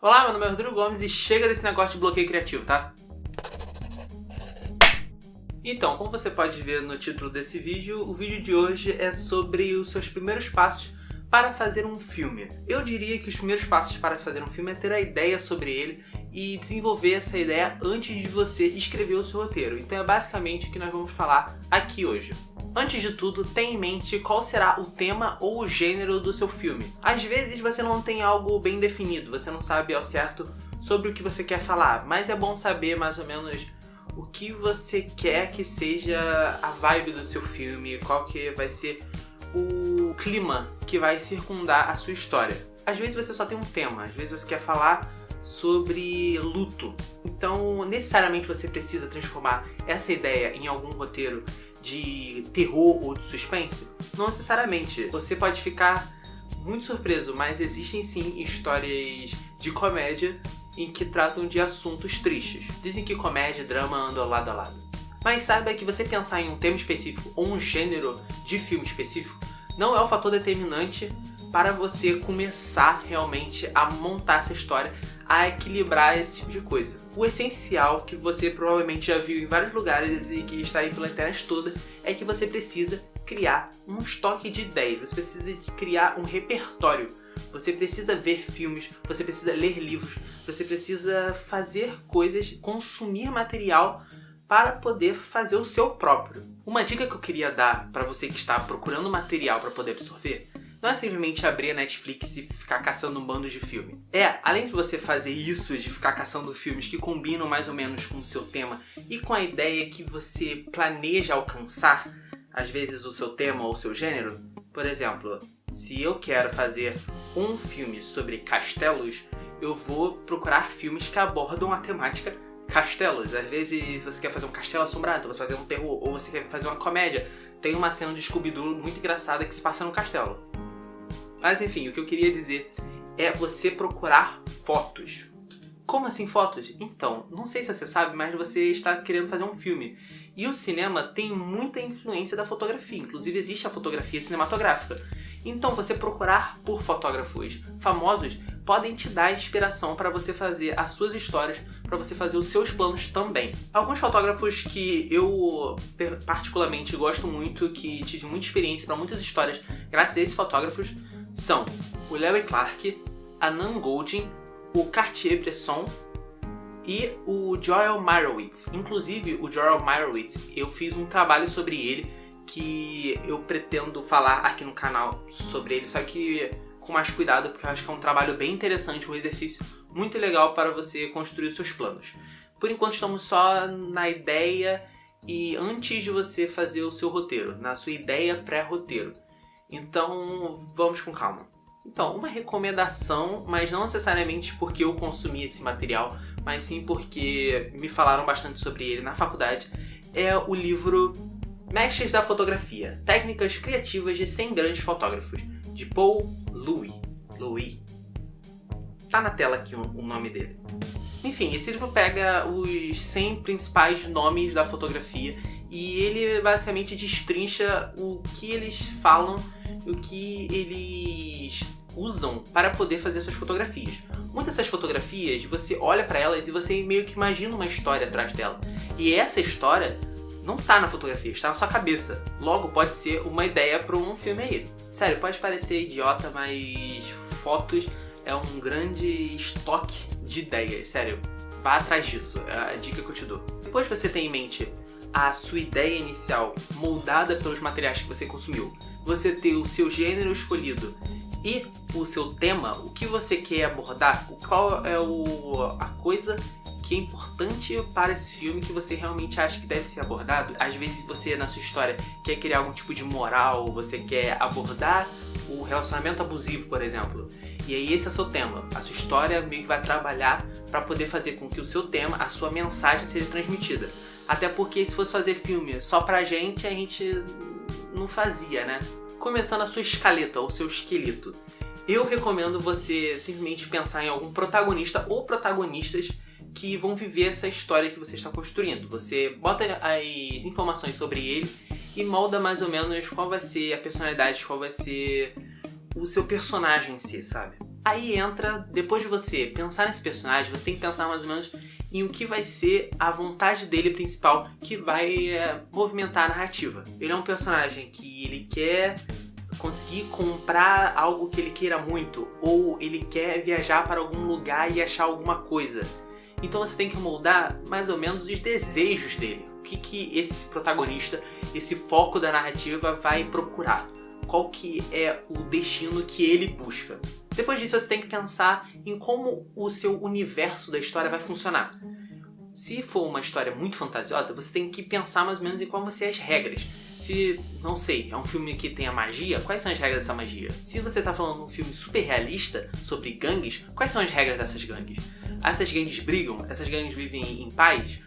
Olá, meu nome é Rodrigo Gomes e chega desse negócio de bloqueio criativo, tá? Então, como você pode ver no título desse vídeo, o vídeo de hoje é sobre os seus primeiros passos para fazer um filme. Eu diria que os primeiros passos para se fazer um filme é ter a ideia sobre ele e desenvolver essa ideia antes de você escrever o seu roteiro. Então é basicamente o que nós vamos falar aqui hoje. Antes de tudo, tenha em mente qual será o tema ou o gênero do seu filme. Às vezes você não tem algo bem definido, você não sabe ao certo sobre o que você quer falar, mas é bom saber mais ou menos o que você quer que seja a vibe do seu filme, qual que vai ser o clima que vai circundar a sua história. Às vezes você só tem um tema, às vezes você quer falar sobre luto. Então, necessariamente você precisa transformar essa ideia em algum roteiro de terror ou de suspense? Não necessariamente. Você pode ficar muito surpreso, mas existem sim histórias de comédia em que tratam de assuntos tristes. Dizem que comédia e drama andam lado a lado. Mas saiba que você pensar em um tema específico ou um gênero de filme específico não é o fator determinante para você começar realmente a montar essa história, a equilibrar esse tipo de coisa. O essencial, que você provavelmente já viu em vários lugares e que está aí pela internet toda, é que você precisa criar um estoque de ideias, você precisa criar um repertório. Você precisa ver filmes, você precisa ler livros, você precisa fazer coisas, consumir material para poder fazer o seu próprio. Uma dica que eu queria dar para você que está procurando material para poder absorver não é simplesmente abrir a Netflix e ficar caçando um bando de filme. Além de você fazer isso, de ficar caçando filmes que combinam mais ou menos com o seu tema e com a ideia que você planeja alcançar, às vezes o seu tema ou o seu gênero. Por exemplo, se eu quero fazer um filme sobre castelos, eu vou procurar filmes que abordam a temática castelos. Às vezes você quer fazer um castelo assombrado, você vai fazer um terror, ou você quer fazer uma comédia. Tem uma cena de Scooby-Doo muito engraçada que se passa no castelo. Mas enfim, o que eu queria dizer é você procurar fotos. Como assim fotos? Então, não sei se você sabe, mas você está querendo fazer um filme. E o cinema tem muita influência da fotografia, inclusive existe a fotografia cinematográfica. Então, você procurar por fotógrafos famosos podem te dar inspiração para você fazer as suas histórias, para você fazer os seus planos também. Alguns fotógrafos que eu particularmente gosto muito, que tive muita experiência para muitas histórias graças a esses fotógrafos, são o Larry Clark, a Nan Goldin, o Cartier-Bresson e o Joel Meyerowitz. Inclusive, o Joel Meyerowitz, eu fiz um trabalho sobre ele que eu pretendo falar aqui no canal sobre ele, só que com mais cuidado, porque eu acho que é um trabalho bem interessante, um exercício muito legal para você construir os seus planos. Por enquanto estamos só na ideia e antes de você fazer o seu roteiro, na sua ideia pré-roteiro. Então vamos com calma. Então, uma recomendação, mas não necessariamente porque eu consumi esse material, mas sim porque me falaram bastante sobre ele na faculdade, é o livro Mestres da Fotografia, Técnicas Criativas de 100 Grandes Fotógrafos, de Paul Louis. Tá na tela aqui o nome dele. Enfim, esse livro pega os 100 principais nomes da fotografia e ele basicamente destrincha o que eles falam e o que eles usam para poder fazer suas fotografias. Muitas dessas fotografias, você olha para elas e você meio que imagina uma história atrás dela. E essa história não tá na fotografia, está na sua cabeça. Logo, pode ser uma ideia para um filme aí. Sério, pode parecer idiota, mas fotos é um grande estoque de ideias. Sério, vá atrás disso, é a dica que eu te dou. Depois você tem em mente a sua ideia inicial moldada pelos materiais que você consumiu, você ter o seu gênero escolhido e o seu tema, o que você quer abordar, qual é a coisa que é importante para esse filme que você realmente acha que deve ser abordado. Às vezes você, na sua história, quer criar algum tipo de moral, você quer abordar o relacionamento abusivo, por exemplo. E aí esse é o seu tema. A sua história meio que vai trabalhar para poder fazer com que o seu tema, a sua mensagem seja transmitida. Até porque se fosse fazer filme só pra gente, a gente não fazia, né? Começando a sua escaleta, ou seu esqueleto. Eu recomendo você simplesmente pensar em algum protagonista ou protagonistas que vão viver essa história que você está construindo. Você bota as informações sobre ele e molda mais ou menos qual vai ser a personalidade, qual vai ser o seu personagem em si, sabe? Aí entra, depois de você pensar nesse personagem, você tem que pensar mais ou menos em o que vai ser a vontade dele principal, que vai movimentar a narrativa. Ele é um personagem que ele quer conseguir comprar algo que ele queira muito, ou ele quer viajar para algum lugar e achar alguma coisa. Então você tem que moldar mais ou menos os desejos dele. O que esse protagonista, esse foco da narrativa vai procurar. Qual que é o destino que ele busca. Depois disso você tem que pensar em como o seu universo da história vai funcionar. Se for uma história muito fantasiosa, você tem que pensar mais ou menos em quais vão ser as regras. Se, não sei, é um filme que tem a magia, quais são as regras dessa magia? Se você está falando de um filme super realista sobre gangues, quais são as regras dessas gangues? Essas gangues brigam? Essas gangues vivem em paz?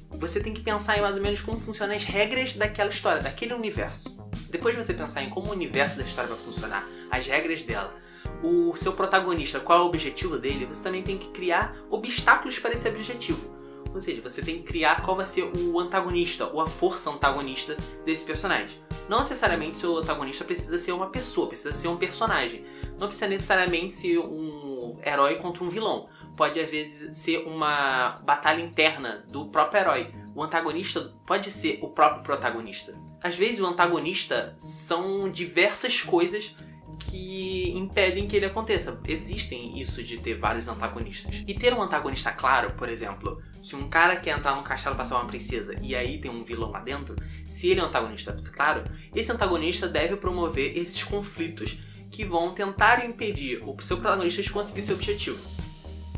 Você tem que pensar em mais ou menos como funcionam as regras daquela história, daquele universo. Depois de você pensar em como o universo da história vai funcionar, as regras dela, o seu protagonista, qual é o objetivo dele, você também tem que criar obstáculos para esse objetivo. Ou seja, você tem que criar qual vai ser o antagonista, ou a força antagonista desse personagem. Não necessariamente o antagonista precisa ser uma pessoa, precisa ser um personagem. Não precisa necessariamente ser um herói contra um vilão. Pode, às vezes, ser uma batalha interna do próprio herói. O antagonista pode ser o próprio protagonista. Às vezes, o antagonista são diversas coisas que impedem que ele aconteça. Existem isso de ter vários antagonistas. E ter um antagonista claro, por exemplo, se um cara quer entrar num castelo pra salvar uma princesa e aí tem um vilão lá dentro, se ele é um antagonista claro, esse antagonista deve promover esses conflitos que vão tentar impedir o seu protagonista de conseguir seu objetivo.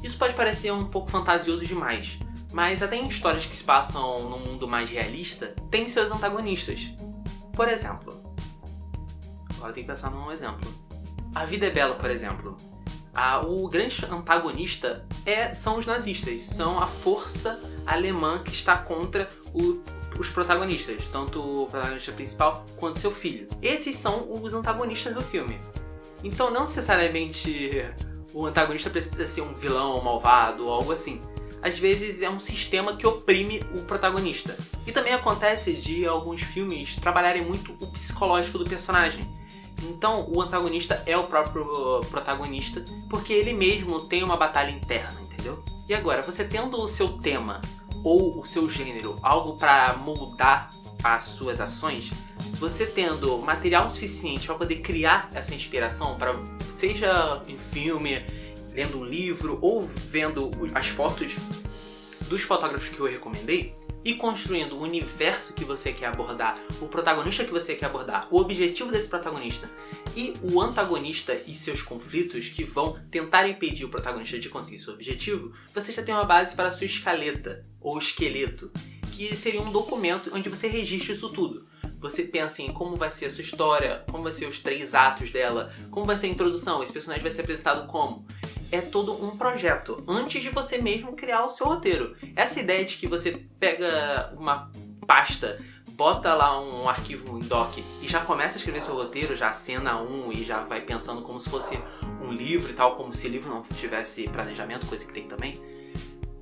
Isso pode parecer um pouco fantasioso demais, mas até em histórias que se passam num mundo mais realista, tem seus antagonistas. Por exemplo, agora tem que pensar num exemplo. A Vida é Bela, por exemplo. O grande antagonista são os nazistas, são a força alemã que está contra os protagonistas, tanto o protagonista principal quanto seu filho. Esses são os antagonistas do filme. Então não necessariamente o antagonista precisa ser um vilão malvado ou algo assim. Às vezes é um sistema que oprime o protagonista. E também acontece de alguns filmes trabalharem muito o psicológico do personagem. Então o antagonista é o próprio protagonista, porque ele mesmo tem uma batalha interna, entendeu? E agora, você tendo o seu tema ou o seu gênero, algo para moldar as suas ações, você tendo material suficiente para poder criar essa inspiração, seja em filme, lendo um livro ou vendo as fotos dos fotógrafos que eu recomendei, e construindo o universo que você quer abordar, o protagonista que você quer abordar, o objetivo desse protagonista e o antagonista e seus conflitos que vão tentar impedir o protagonista de conseguir seu objetivo, você já tem uma base para a sua escaleta ou esqueleto, que seria um documento onde você registra isso tudo. Você pensa em como vai ser a sua história, como vai ser os 3 atos dela, como vai ser a introdução, esse personagem vai ser apresentado como. É todo um projeto, antes de você mesmo criar o seu roteiro. Essa ideia de que você pega uma pasta, bota lá um arquivo em doc e já começa a escrever seu roteiro, já cena 1 e já vai pensando como se fosse um livro e tal, como se o livro não tivesse planejamento, coisa que tem também,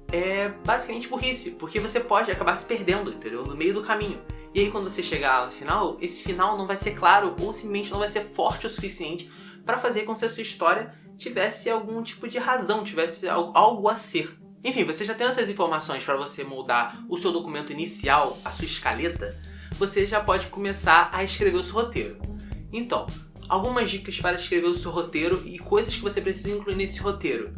é basicamente burrice, porque você pode acabar se perdendo, entendeu? No meio do caminho. E aí quando você chegar no final, esse final não vai ser claro ou simplesmente não vai ser forte o suficiente para fazer com que a sua história tivesse algum tipo de razão, tivesse algo a ser. Enfim, você já tem essas informações para você moldar o seu documento inicial, a sua escaleta, você já pode começar a escrever o seu roteiro. Então, algumas dicas para escrever o seu roteiro e coisas que você precisa incluir nesse roteiro.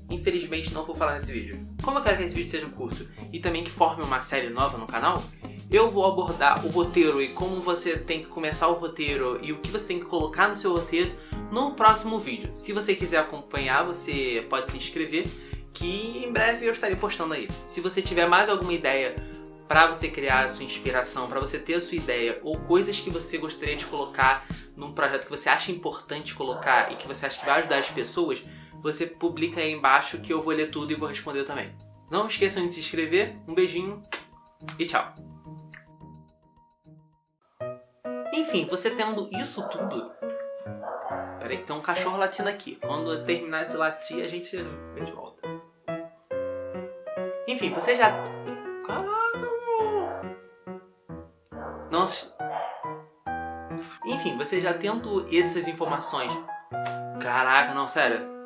Infelizmente não vou falar nesse vídeo. Como eu quero que esse vídeo seja curto e também que forme uma série nova no canal, eu vou abordar o roteiro e como você tem que começar o roteiro e o que você tem que colocar no seu roteiro no próximo vídeo. Se você quiser acompanhar, você pode se inscrever, que em breve eu estarei postando aí. Se você tiver mais alguma ideia para você criar a sua inspiração, para você ter a sua ideia ou coisas que você gostaria de colocar num projeto que você acha importante colocar e que você acha que vai ajudar as pessoas, você publica aí embaixo que eu vou ler tudo e vou responder também. Não esqueçam de se inscrever, um beijinho e tchau! Enfim, você tendo isso tudo... Peraí que tem um cachorro latindo aqui. Quando eu terminar de latir, a gente vem de volta. Enfim, você já... Caraca! Nossa... Enfim, você já tendo essas informações Caraca, não, sério.